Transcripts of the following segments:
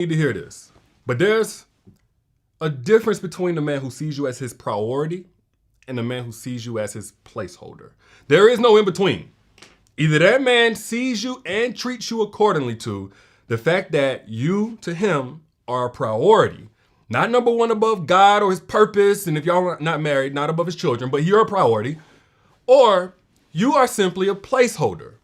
need to hear this. But there's a difference between the man who sees you as his priority and the man who sees you as his placeholder. There is no in between. Either that man sees you and treats you accordingly to the fact that you to him are a priority. Not number one above God or his purpose, and if y'all are not married, not above his children, but you're a priority. Or you are simply a placeholder.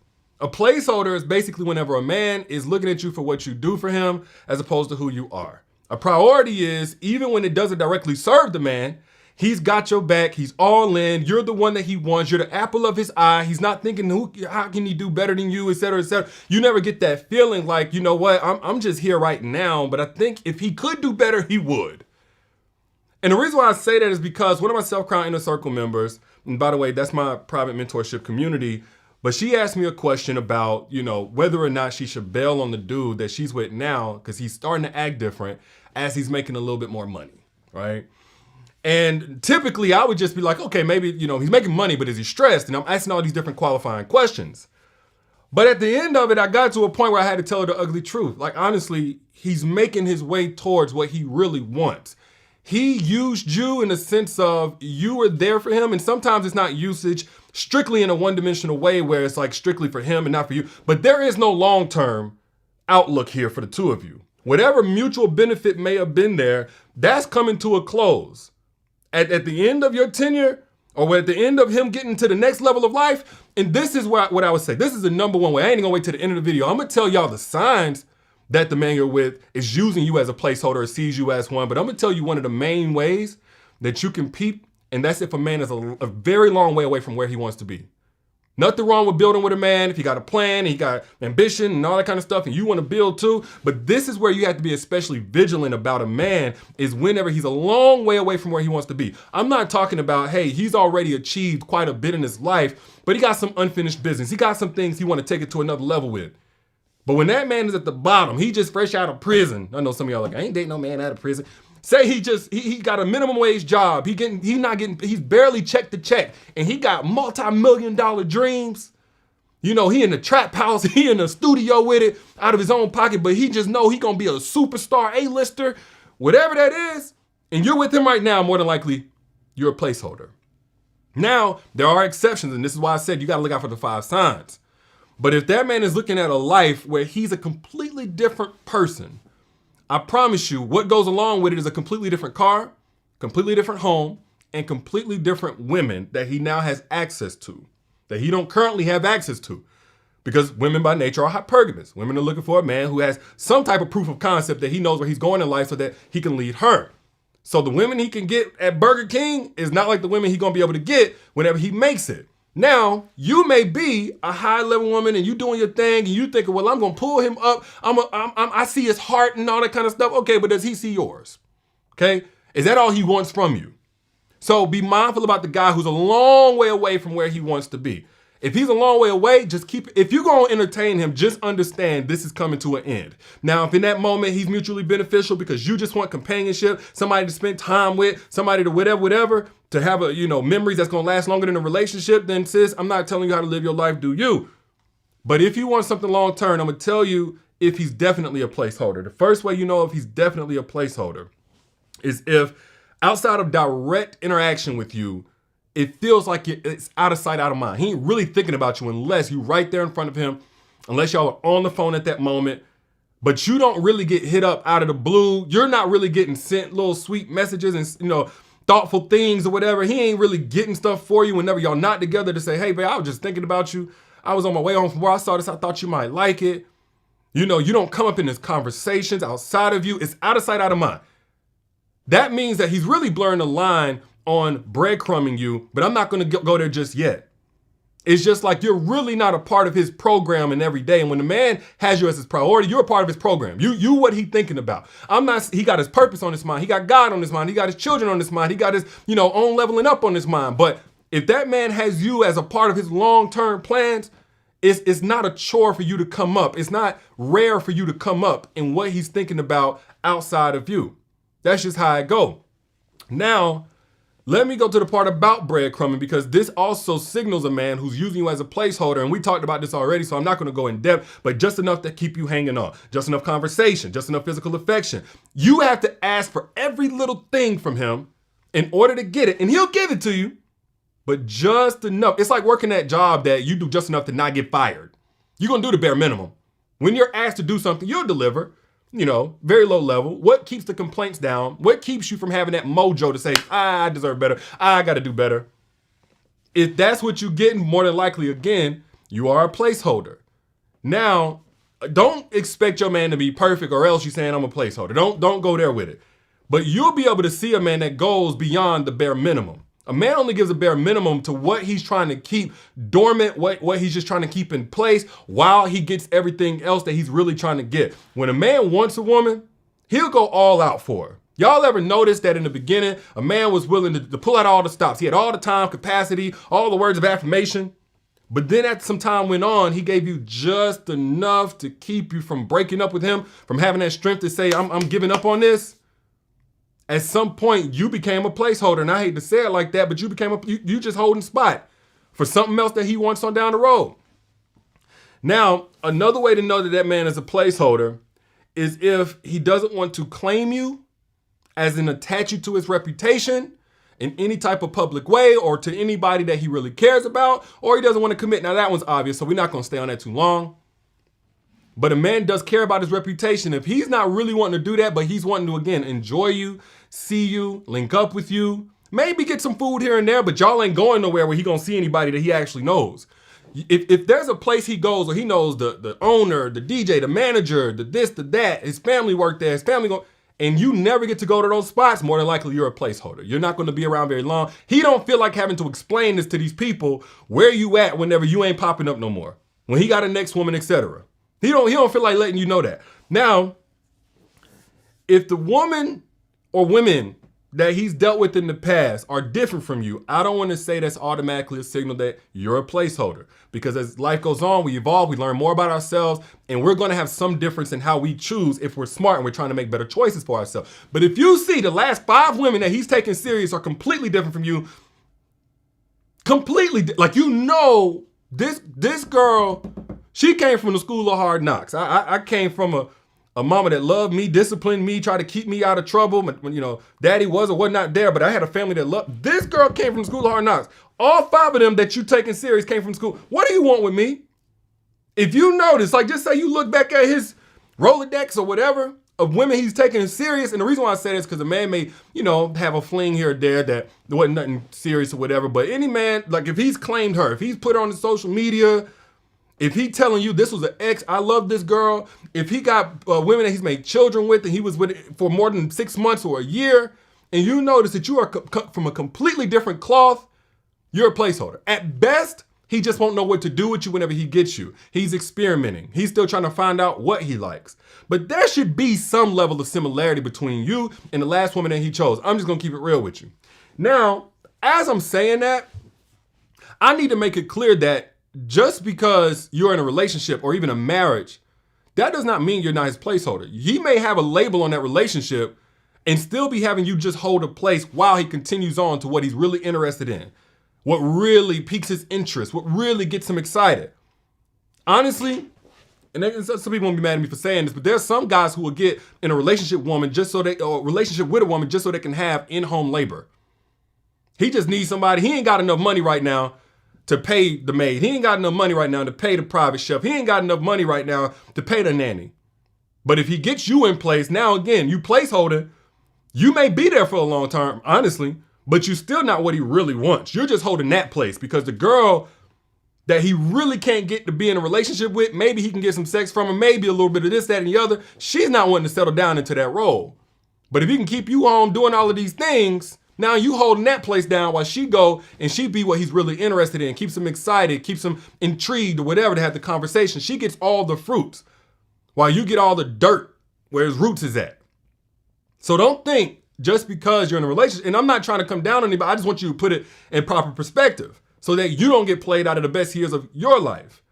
A placeholder is basically whenever a man is looking at you for what you do for him as opposed to who you are. A priority is, even when it doesn't directly serve the man, he's got your back, he's all in, you're the one that he wants, you're the apple of his eye, he's not thinking, how can he do better than you, etc., etc. You never get that feeling like, you know what, I'm just here right now, but I think if he could do better, he would. And the reason why I say that is because one of my Self-Crown Inner Circle members, and by the way, that's my private mentorship community, but she asked me a question about, whether or not she should bail on the dude that she's with now because he's starting to act different as he's making a little bit more money, right? And typically I would just be like, okay, maybe, he's making money, but is he stressed? And I'm asking all these different qualifying questions. But at the end of it, I got to a point where I had to tell her the ugly truth. Like, honestly, he's making his way towards what he really wants. He used you in the sense of you were there for him. And sometimes it's not usage strictly in a one-dimensional way where it's like strictly for him and not for you. But there is no long-term outlook here for the two of you. Whatever mutual benefit may have been there, that's coming to a close. At the end of your tenure, or at the end of him getting to the next level of life, and this is what I would say. This is the number one way. I ain't gonna wait to the end of the video. I'm gonna tell y'all the signs that the man you're with is using you as a placeholder or sees you as one. But I'm gonna tell you one of the main ways that you can peep, and that's if a man is a very long way away from where he wants to be. Nothing wrong with building with a man if he got a plan, he got ambition and all that kind of stuff, and you want to build too. But this is where you have to be especially vigilant about a man, is whenever he's a long way away from where he wants to be. I'm not talking about, hey, he's already achieved quite a bit in his life, but he got some unfinished business. He got some things he want to take it to another level with. But when that man is at the bottom, he just fresh out of prison. I know some of y'all are like, I ain't dating no man out of prison. Say he got a minimum wage job. He's barely check to check, and he got multi-million-dollar dreams. He in the trap house, he in the studio with it out of his own pocket, but he just know he gonna be a superstar, A-lister, whatever that is. And you're with him right now, more than likely, you're a placeholder. Now, there are exceptions, and this is why I said you gotta look out for the 5 signs. But if that man is looking at a life where he's a completely different person, I promise you, what goes along with it is a completely different car, completely different home, and completely different women that he now has access to, that he don't currently have access to. Because women by nature are hypergamous. Women are looking for a man who has some type of proof of concept that he knows where he's going in life so that he can lead her. So the women he can get at Burger King is not like the women he's gonna be able to get whenever he makes it. Now, you may be a high-level woman and you doing your thing and you thinking, well, I'm going to pull him up. I see his heart and all that kind of stuff. Okay, but does he see yours? Okay? Is that all he wants from you? So be mindful about the guy who's a long way away from where he wants to be. If he's a long way away, if you're going to entertain him, just understand this is coming to an end. Now, if in that moment he's mutually beneficial because you just want companionship, somebody to spend time with, somebody to whatever, to have memories that's going to last longer than a relationship, then sis, I'm not telling you how to live your life, do you? But if you want something long term, I'm going to tell you if he's definitely a placeholder. The first way you know if he's definitely a placeholder is if outside of direct interaction with you, it feels like it's out of sight, out of mind. He ain't really thinking about you unless you right there in front of him, unless y'all are on the phone at that moment, but you don't really get hit up out of the blue. You're not really getting sent little sweet messages and, thoughtful things or whatever. He ain't really getting stuff for you whenever y'all not together to say, hey, babe, I was just thinking about you. I was on my way home from where I saw this. I thought you might like it. You don't come up in his conversations outside of you. It's out of sight, out of mind. That means that he's really blurring the line on breadcrumbing you, but I'm not going to go there just yet. It's just like you're really not a part of his program and every day. And when the man has you as his priority, you're a part of his program. You what he thinking about. He got his purpose on his mind. He got God on his mind. He got his children on his mind. He got his, own leveling up on his mind. But if that man has you as a part of his long-term plans, it's not a chore for you to come up. It's not rare for you to come up in what he's thinking about outside of you. That's just how it go. Now, Let me go to the part about breadcrumbing, because this also signals a man who's using you as a placeholder. And we talked about this already, so I'm not going to go in depth, but just enough to keep you hanging on. Just enough conversation, just enough physical affection. You have to ask for every little thing from him in order to get it, and he'll give it to you, but just enough. It's like working that job that you do just enough to not get fired. You're going to do the bare minimum. When you're asked to do something, you'll deliver. Very low level. What keeps the complaints down? What keeps you from having that mojo to say, I deserve better, I got to do better? If that's what you're getting, more than likely, again, you are a placeholder. Now, don't expect your man to be perfect, or else you're saying I'm a placeholder. Don't go there with it. But you'll be able to see a man that goes beyond the bare minimum. A man only gives a bare minimum to what he's trying to keep dormant, what he's just trying to keep in place while he gets everything else that he's really trying to get. When a man wants a woman, he'll go all out for her. Y'all ever notice that in the beginning, a man was willing to pull out all the stops? He had all the time, capacity, all the words of affirmation. But then as some time went on, he gave you just enough to keep you from breaking up with him, from having that strength to say, I'm giving up on this. At some point, you became a placeholder, and I hate to say it like that, but you just holding spot for something else that he wants on down the road. Now, another way to know that that man is a placeholder is if he doesn't want to claim you, as in attach you to his reputation in any type of public way, or to anybody that he really cares about, or he doesn't want to commit. Now, that one's obvious, so we're not going to stay on that too long. But a man does care about his reputation. If he's not really wanting to do that, but he's wanting to, again, enjoy you, see you, link up with you, maybe get some food here and there, but y'all ain't going nowhere where he gonna see anybody that he actually knows. If there's a place he goes where he knows the owner, the DJ, the manager, the this, the that, his family work there, his family and you never get to go to those spots, more than likely you're a placeholder. You're not going to be around very long. He don't feel like having to explain this to these people, where you at whenever you ain't popping up no more, when he got a next woman, etc. He don't feel like letting you know that. Now, if the woman or women that he's dealt with in the past are different from you, I don't want to say that's automatically a signal that you're a placeholder. Because as life goes on, we evolve, we learn more about ourselves, and we're going to have some difference in how we choose if we're smart and we're trying to make better choices for ourselves. But if you see the last 5 women that he's taking serious are completely different from you, this girl, she came from the school of hard knocks. I came from a mama that loved me, disciplined me, tried to keep me out of trouble when, daddy was or was not there, but I had a family that loved. This girl came from the school of hard knocks. All 5 of them that you taking serious came from school. What do you want with me? If you notice, just say you look back at his Rolodex or whatever of women he's taking serious, and the reason why I say this is because a man may, have a fling here or there that there wasn't nothing serious or whatever, but any man, if he's claimed her, if he's put her on the social media, if he telling you this was an ex, I love this girl, if he got women that he's made children with and he was with it for more than 6 months or a year, and you notice that you are from a completely different cloth, you're a placeholder. At best, he just won't know what to do with you whenever he gets you. He's experimenting. He's still trying to find out what he likes. But there should be some level of similarity between you and the last woman that he chose. I'm just going to keep it real with you. Now, as I'm saying that, I need to make it clear that just because you're in a relationship or even a marriage, that does not mean you're not his placeholder. He may have a label on that relationship and still be having you just hold a place while he continues on to what he's really interested in, what really piques his interest, what really gets him excited. Honestly, and some people won't be mad at me for saying this, but there's some guys who will get in a relationship with a woman just so they can have in-home labor. He just needs somebody. He ain't got enough money right now to pay the maid. He ain't got enough money right now to pay the private chef. He ain't got enough money right now to pay the nanny. But if he gets you in place, now again, you placeholder, you may be there for a long time, honestly, but you're still not what he really wants. You're just holding that place because the girl that he really can't get to be in a relationship with, maybe he can get some sex from her, maybe a little bit of this, that, and the other. She's not wanting to settle down into that role. But if he can keep you home doing all of these things, now you holding that place down while she go and she be what he's really interested in, keeps him excited, keeps him intrigued or whatever to have the conversation. She gets all the fruits while you get all the dirt where his roots is at. So don't think just because you're in a relationship, and I'm not trying to come down on anybody, I just want you to put it in proper perspective so that you don't get played out of the best years of your life.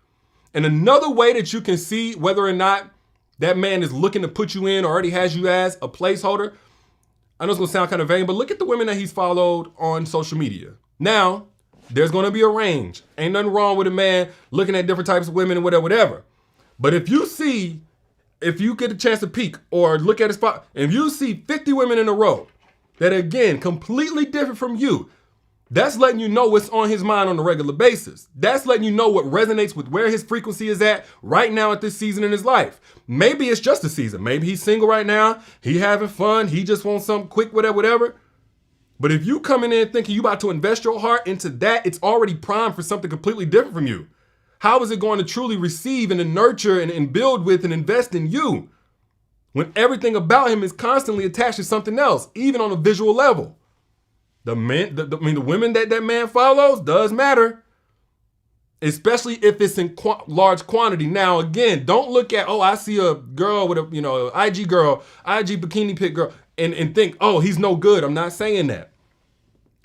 And another way that you can see whether or not that man is looking to put you in or already has you as a placeholder, I know it's going to sound kind of vain, but look at the women that he's followed on social media. Now, there's going to be a range. Ain't nothing wrong with a man looking at different types of women and whatever. But if you get a chance to peek or look at a spot, and if you see 50 women in a row that are, again, completely different from you, that's letting you know what's on his mind on a regular basis. That's letting you know what resonates with where his frequency is at right now at this season in his life. Maybe it's just a season. Maybe he's single right now. He having fun. He just wants something quick, whatever. But if you coming in thinking you about to invest your heart into that, it's already primed for something completely different from you. How is it going to truly receive and nurture and build with and invest in you when everything about him is constantly attached to something else, even on a visual level? The women that man follows does matter, especially if it's in large quantity. Now, again, don't look at, I see a girl with IG girl, IG bikini pic girl, and think, he's no good. I'm not saying that.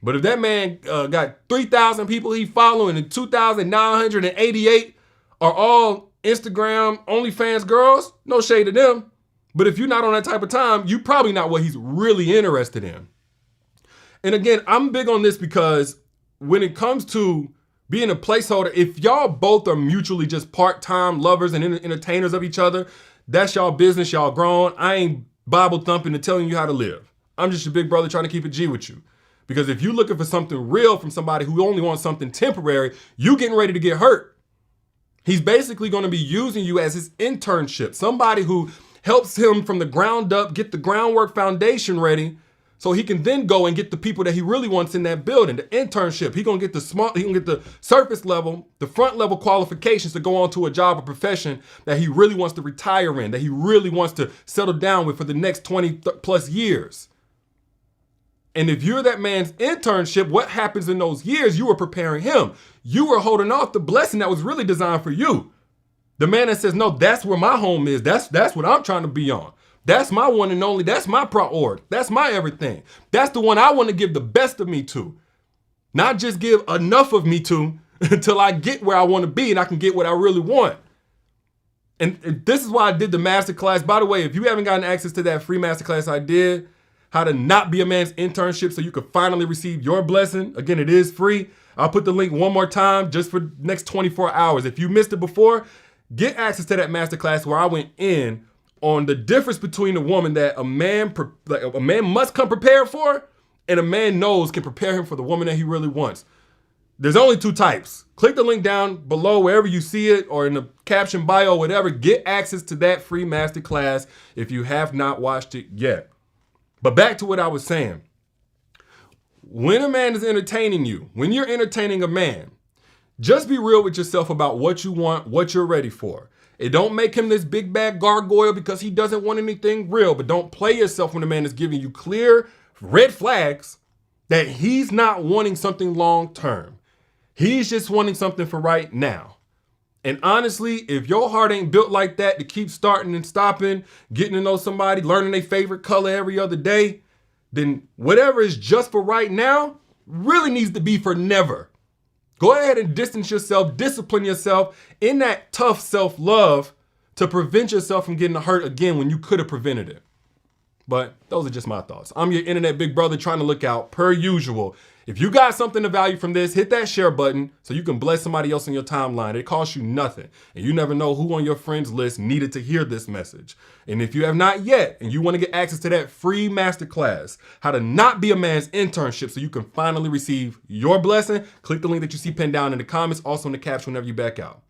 But if that man got 3,000 people he following and 2,988 are all Instagram OnlyFans girls, no shade to them. But if you're not on that type of time, you're probably not what he's really interested in. And again, I'm big on this because when it comes to being a placeholder, if y'all both are mutually just part-time lovers and entertainers of each other, that's y'all business, y'all grown. I ain't Bible thumping and telling you how to live. I'm just your big brother trying to keep it G with you. Because if you're looking for something real from somebody who only wants something temporary, you getting ready to get hurt. He's basically going to be using you as his internship, somebody who helps him from the ground up, get the groundwork foundation ready, so he can then go and get the people that he really wants in that building. The internship, he gonna get the surface level, the front level qualifications to go on to a job or profession that he really wants to retire in, that he really wants to settle down with for the next 20 plus years. And if you're that man's internship, what happens in those years? You were preparing him. You were holding off the blessing that was really designed for you. The man that says, no, that's where my home is. That's what I'm trying to be on. That's my one and only. That's my priority. That's my everything. That's the one I want to give the best of me to. Not just give enough of me to until I get where I want to be and I can get what I really want. And this is why I did the masterclass. By the way, if you haven't gotten access to that free masterclass I did, how to not be a man's internship so you can finally receive your blessing. Again, it is free. I'll put the link one more time just for the next 24 hours. If you missed it before, get access to that masterclass where I went in on the difference between a woman that a man must come prepared for and a man knows can prepare him for the woman that he really wants. There's only two types. Click the link down below wherever you see it or in the caption bio, whatever. Get access to that free masterclass if you have not watched it yet. But back to what I was saying. When a man is entertaining you, when you're entertaining a man, just be real with yourself about what you want, what you're ready for. It don't make him this big bad gargoyle because he doesn't want anything real. But don't play yourself when a man is giving you clear red flags that he's not wanting something long term. He's just wanting something for right now. And honestly, if your heart ain't built like that to keep starting and stopping, getting to know somebody, learning their favorite color every other day, then whatever is just for right now really needs to be for never. Go ahead and distance yourself, discipline yourself in that tough self-love to prevent yourself from getting hurt again when you could have prevented it. But those are just my thoughts. I'm your internet big brother trying to look out per usual. If you got something to value from this, hit that share button so you can bless somebody else in your timeline. It costs you nothing. And you never know who on your friends list needed to hear this message. And if you have not yet, and you want to get access to that free masterclass, how to not be a man's internship so you can finally receive your blessing, click the link that you see pinned down in the comments, also in the caption whenever you back out.